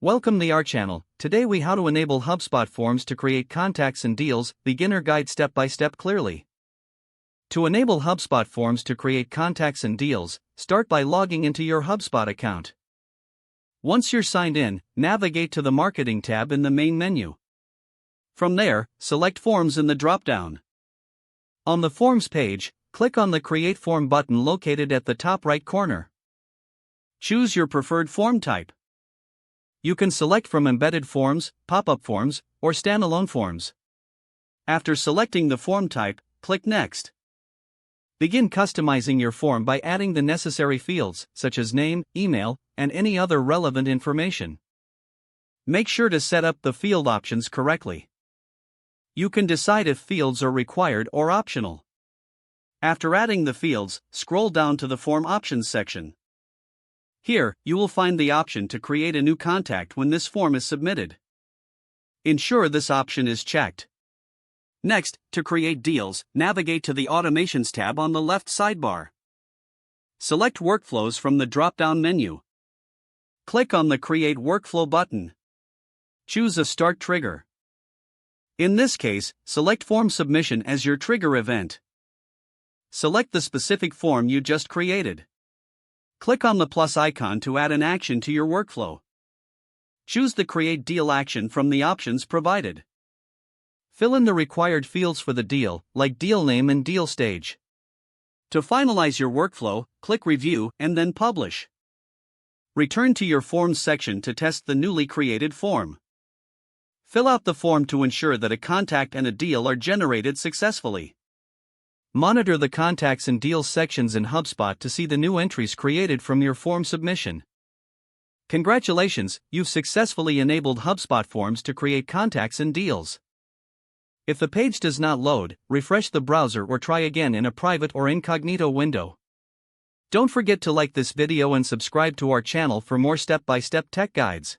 Welcome to our channel. Today we how to enable HubSpot forms to create contacts and deals, beginner guide step by step clearly. To enable HubSpot forms to create contacts and deals, start by logging into your HubSpot account. Once you're signed in, navigate to the Marketing tab in the main menu. From there, select Forms in the drop-down. On the Forms page, click on the Create Form button located at the top right corner. Choose your preferred form type. You can select from embedded forms, pop-up forms, or standalone forms. After selecting the form type, click Next. Begin customizing your form by adding the necessary fields, such as name, email, and any other relevant information. Make sure to set up the field options correctly. You can decide if fields are required or optional. After adding the fields, scroll down to the Form Options section. Here, you will find the option to create a new contact when this form is submitted. Ensure this option is checked. Next, to create deals, navigate to the Automations tab on the left sidebar. Select Workflows from the drop-down menu. Click on the Create Workflow button. Choose a Start Trigger. In this case, select Form Submission as your trigger event. Select the specific form you just created. Click on the plus icon to add an action to your workflow. Choose the Create Deal action from the options provided. Fill in the required fields for the deal, like deal name and deal stage. To finalize your workflow, click Review and then Publish. Return to your Forms section to test the newly created form. Fill out the form to ensure that a contact and a deal are generated successfully. Monitor the Contacts and Deals sections in HubSpot to see the new entries created from your form submission. Congratulations, you've successfully enabled HubSpot forms to create contacts and deals. If the page does not load, refresh the browser or try again in a private or incognito window. Don't forget to like this video and subscribe to our channel for more step-by-step tech guides.